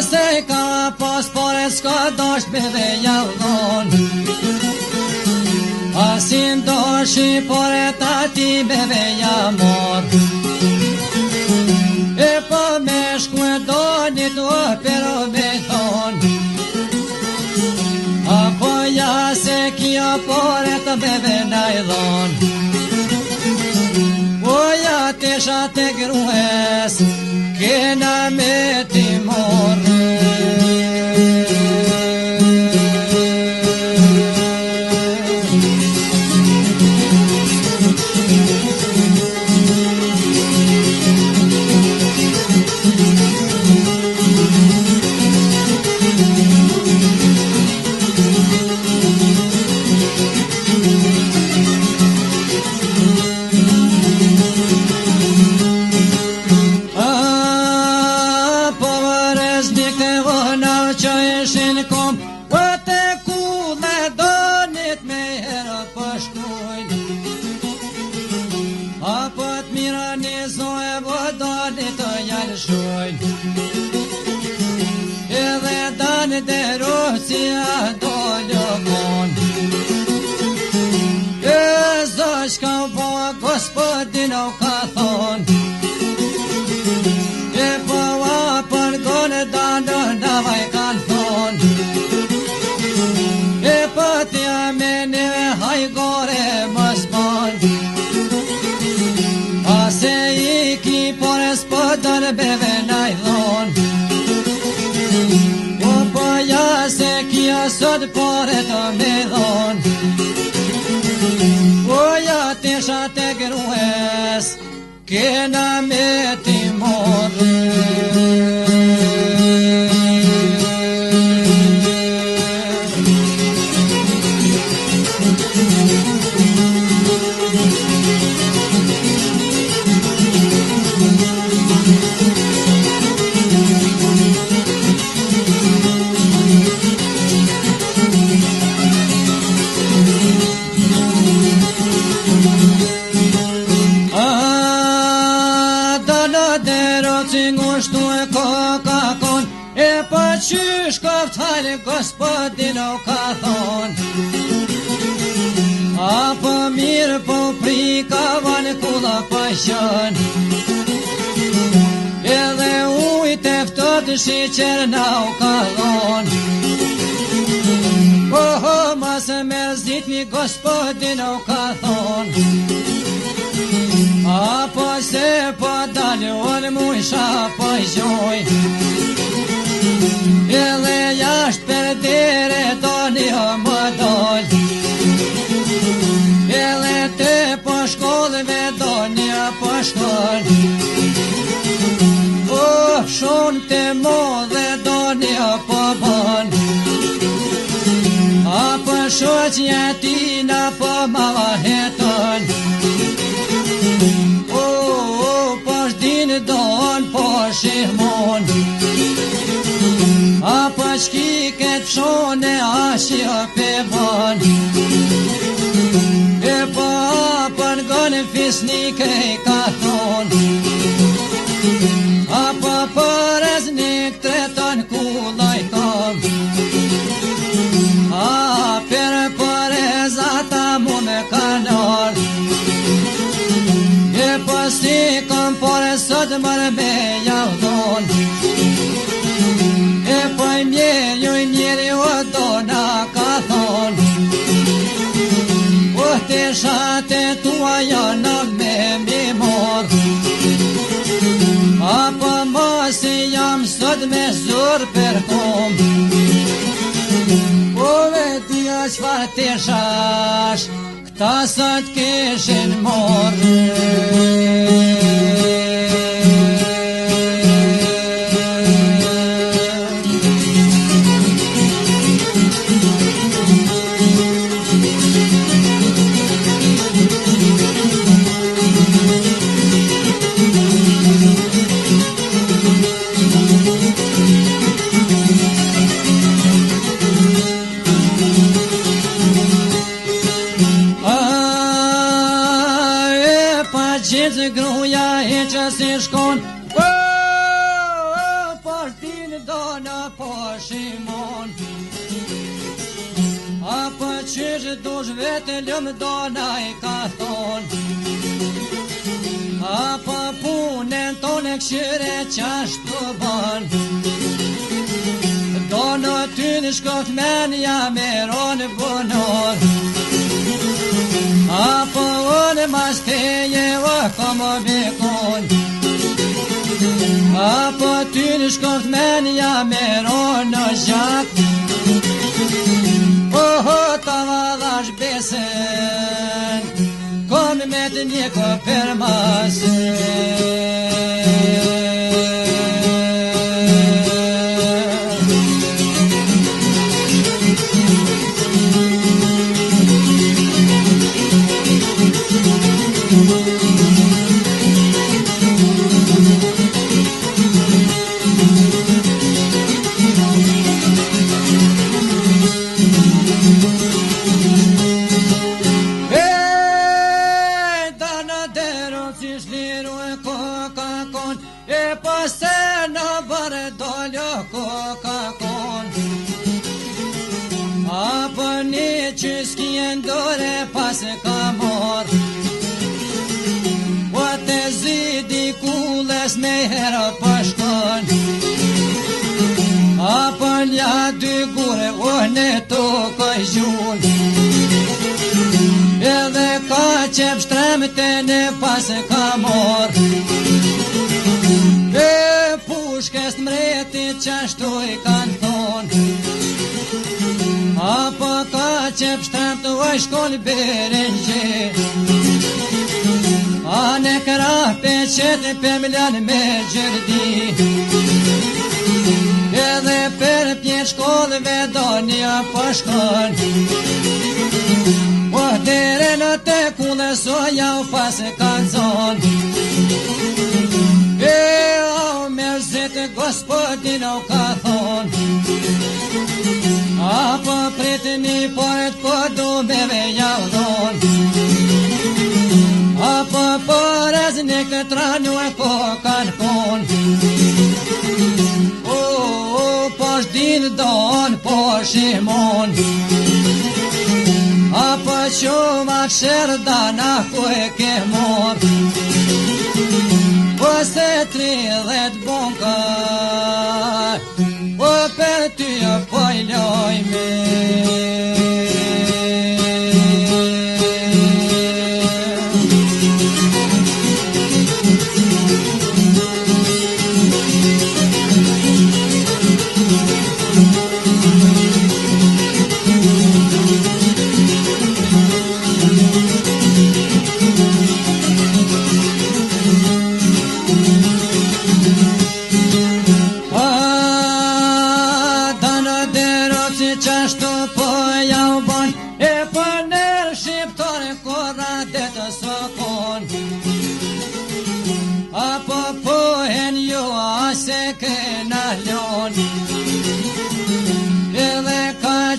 Você cá pós por escodosh bebe yavon. si ndoshi por e tati beve jamor e po me shku e donit o pero me thon apo ja se kia por e të beve na i dhon o ja tesha te grues kena me ti morë edhe dan dhe Rusia do ljubon e zaška po gospodin o ka thon e po apër gone danë navaj kan thon e po tja me një hajgore mës bon ase i ki por e spodar beve naj dhon o po ja se kia sot por e të me dhon o ja tesha te grues kena me ti morë qysh koftalë gospodin o ka thon apo mirë po prika vanë kulla pashën edhe ujt eftot shiqer na o ka thon oho mas merzitni gospodin o ka thon apo se po dalë on mujsha pashoj edhe jasht për dire do një më dol edhe te po shkollëve do një po shkoll o shumë te modhe do një po bon apo shoqja tina po ma vaheton o po shdin don po shihmon apo qki këtë fshone ashja pe ban e po apën gënë fisnike i ka thon apo përëznik treton kullaj kam a për ata mu me kanar e po si kam për sot mërë me javdon e po i mjeri o dona ka thon o te shate tua janë me mi mor apo mos i jam sot me zur për kom o vetia qfar te shash këta sot kishin morë gruja e që si shkon po shtin do në po shimon Apo qysh dush vete lëm dona I ka thon Apo punën tonë këshire qashtu ban Dono ty në shkot menja meron bunor Apo unë mas teje o komo bekon Apo ty në shkot menja meron në gjak Oho ta vadhash besen Kom me të një ko për pas ka mor O te zidi kulles me herë pashkon Apo nja dy gure o në tokë gjun Edhe ka qep shtremte në pas ka mor E pushkes mretit qashtu I kanë thon Apo ka qep shtremte o shkon berenje A në këra peqet pëmlan me gjërdi Edhe për pjetë shkollëve do një pashkon O dere në te kullë soja u pas ka zon E o mërzit gospodin o ka thon Apo pritni poet po du beve javdon Apo poreznik të tranu e po kanë kon O po shdin don po shimon Apo quma sherdana ku e ke mor O se 30 bonka O për ty po I lojme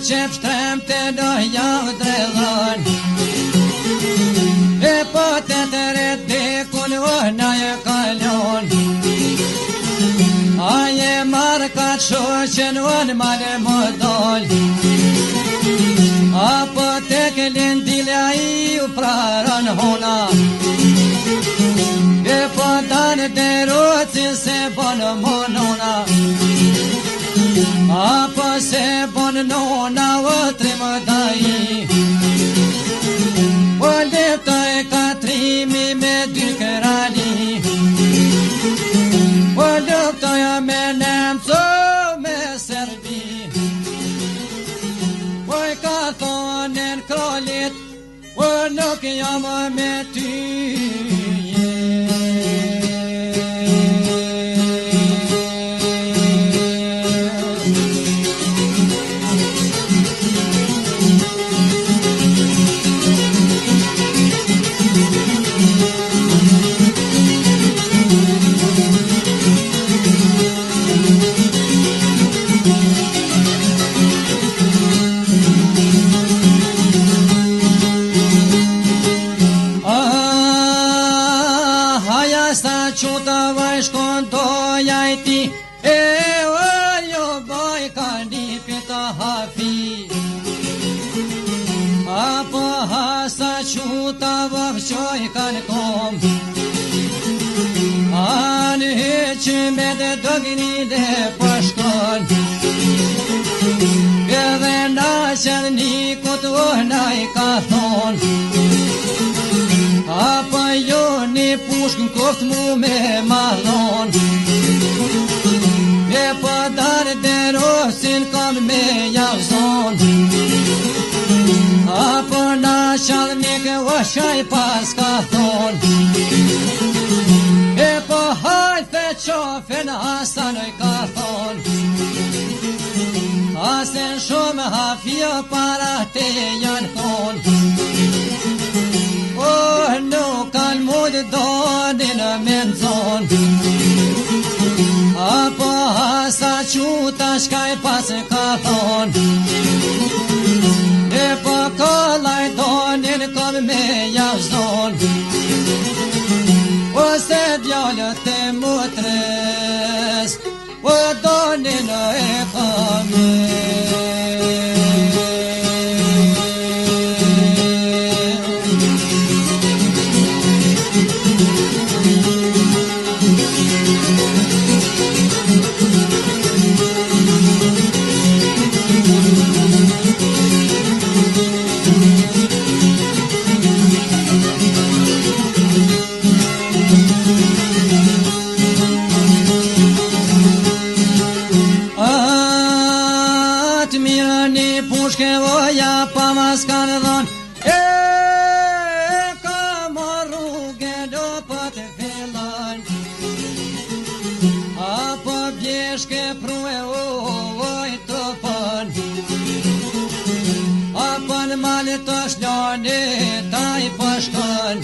Qep shtremte do javë drelon E po të të redikun o na e kalon A je markat shoqen o në male më dol Apo të këllin dilja I u praran hona E po danë derocin se bonë monona Apo se bon nona o trimë dai O lepta e katrimi me dy kërani O lepta e me nemco me serbi O e ka thonen krolit O nuk jam me ty quta vëfqoj kanë kom Anë heqë me dhe dëgni dhe pëshkon Edhe na qënë një këtë ohna I ka thon Apo jo një pushkën koft mu me madhon E pëdarë dhe rosin kam me javzon Apo na qëllë një ke vëshaj pas ka thon E po hajtë qofën asanoj ka thon Asen shumë hafja para te janë kon Oh, nuk kanë mundë donin me nëzon Apo asa quta shkaj pas ka thon E po kollaj donin kom me javzon Ose djallët e mutres O donin e kame Pushke voja pa mas kanë dhon E ka rrugë do pa të fillon Apo bjeshke prue oj të pën Apo në malë të shloni ta I pëshkon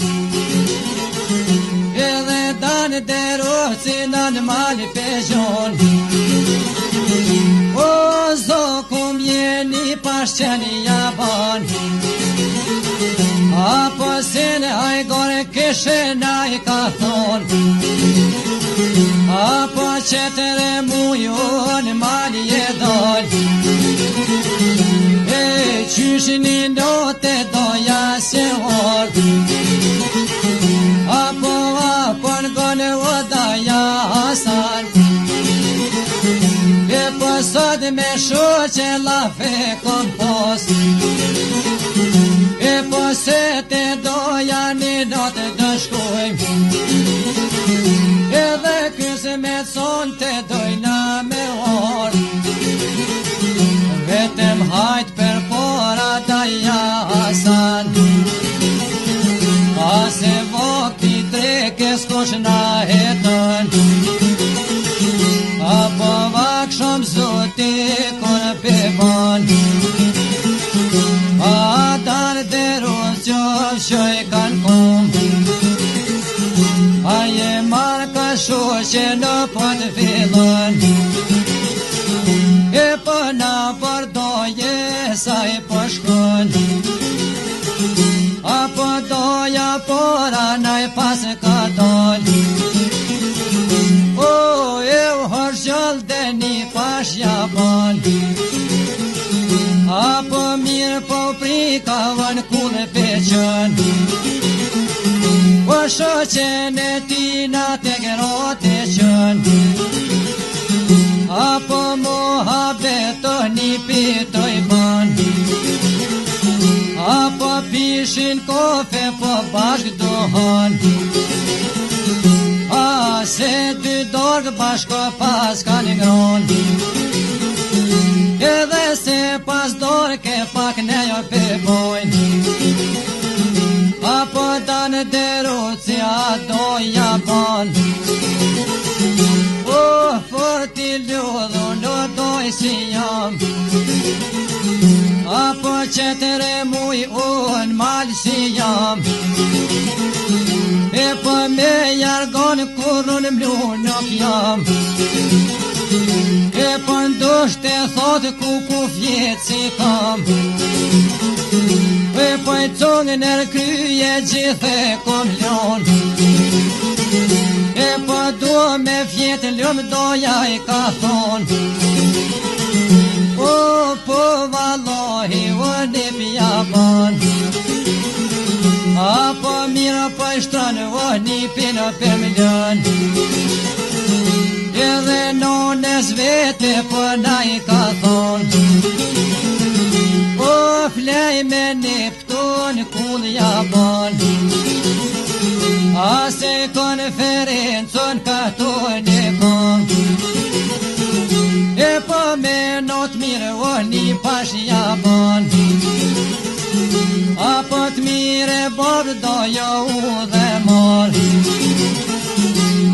Edhe danë deroci në malë peshon O zokum jeni pashqeni jaban Apo sene hajgore kishe na I ka thon Apo qetere mujon mali e dol E qyshini note doja se hor Apo n'gone o daja hasan E pësot me shoqe la fe kompos E pëset e doja një notë dëshkojmë Edhe kësë me son të dojna me orë Vetëm hajt për pora daja hasan Ase vokti treke s'kosh na hetën Apo vakshom zoti konë pepon A darë derus qofshoj kanë kom A je marka shoqe në pëtë fillon E për në përdoje sa I pëshkon Apo doja pora na I pas ka don O e hërgjall dhe një pash jaban Apo mirë po prika vën kullë peqën O shoqen e tina te gerote qën Apo muhabeto një pitoj ban Apo pishin kofe po bashk dohan A se dy dorë bashko pas ka një ngron Edhe se pas dorë ke pak ne jo pebojnë Apo danë deruci a doja ban O forti ljudhu në doj si jam Apo qetere muj unë mal si jam E po me jargon kurun mlu nuk jam E po ndusht e thot ku fjet si kam E po I cungë nër kryje gjithë e kom ljon E po du me fjet lëm doja I ka thon O po vallahi o një pjaban Apo mirë po i shtronë voni pinë për milion. Edhe nones vete po na i ka thonë, o flej me Neptun kull Japon. Ase konferencon ka tonë kom, e po me not mirë voni pash Japon. Apo të mire bobë dojo u dhe mor,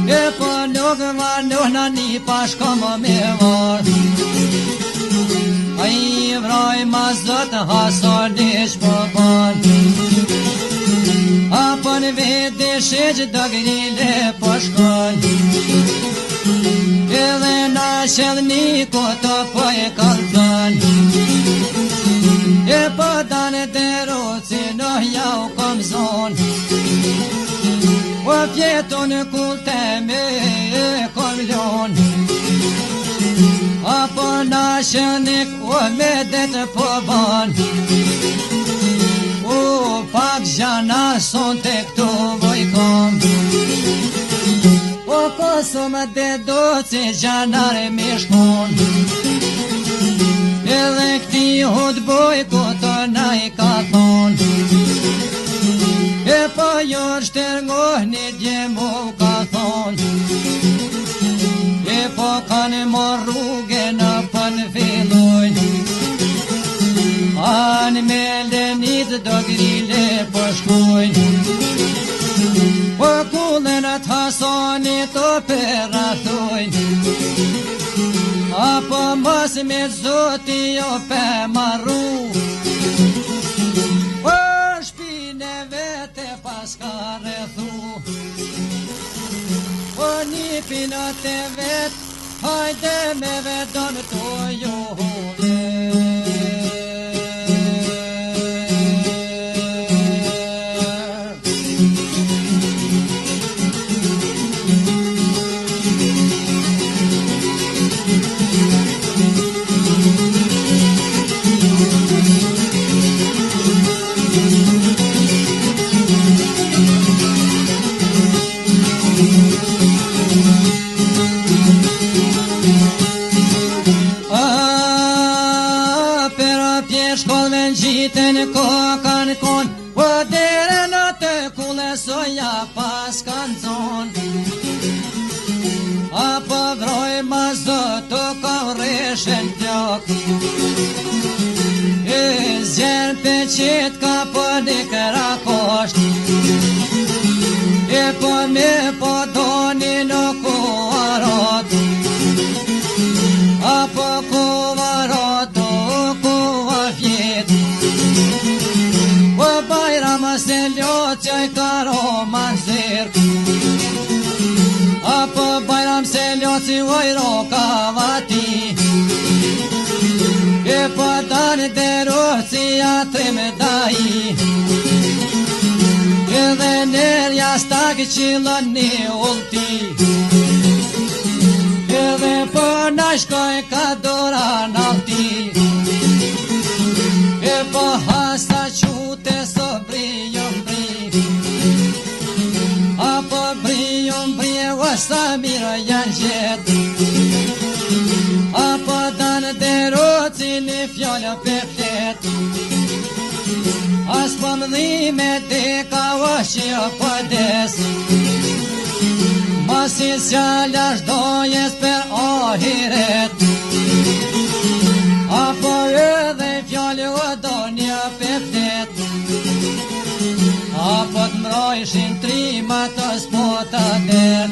e po nuk vanuhna një pashko më me vor. A i vroj ma zot hasonish po bon, apo në vete sheq do grile po shkon. Edhe na shedhni koto po e kalzon, e po dane të roci në jau kom zon. O pjeton kull teme e kom lon, apo na shënik o me detë po ban. O pak zhana son të këtu vojkom, o kosëm dhe do që zhanare me shkon. Edhe këti hud boj koto na i ka thonë, e po jo shtërngohni djemu ka thonë. E po kanë marrë rrugë në pën fillojnë, anë me lenit do grile po shkojnë. Po kullën të hasonit o përrathojnë, apo mos me zoti o pe marru. O shpine vete pas ka rrethu, o një pinat e vet, hajde me vedon të juve. Gjitën kokan kon, o dere në të kule soja pas kanë zonë. Apo vroj ma zoto ka reshen plak, e zjerë pe qit ka po një këra kosht. E po me po doni në kuarat, apo kuarat o kuar fjet. O bajram se ljoqaj ka roman zirk, apo bajram se ljoqaj vajro ka vati. E po dani deroci atrim daji, edhe nërja stak qilën një ulti. Edhe po na shkoj ka dora nalti, e po hasta qute so brijom bri, apo brijom bri e wasta mirë janë gjet. Apo danë deroci një fjollë për flet, as po më dhime deka washja po des. Masi s'jallash dojes për ahiret, apo edhe fjallë o do një për flet. Apo t'mrojshin trima të spota det,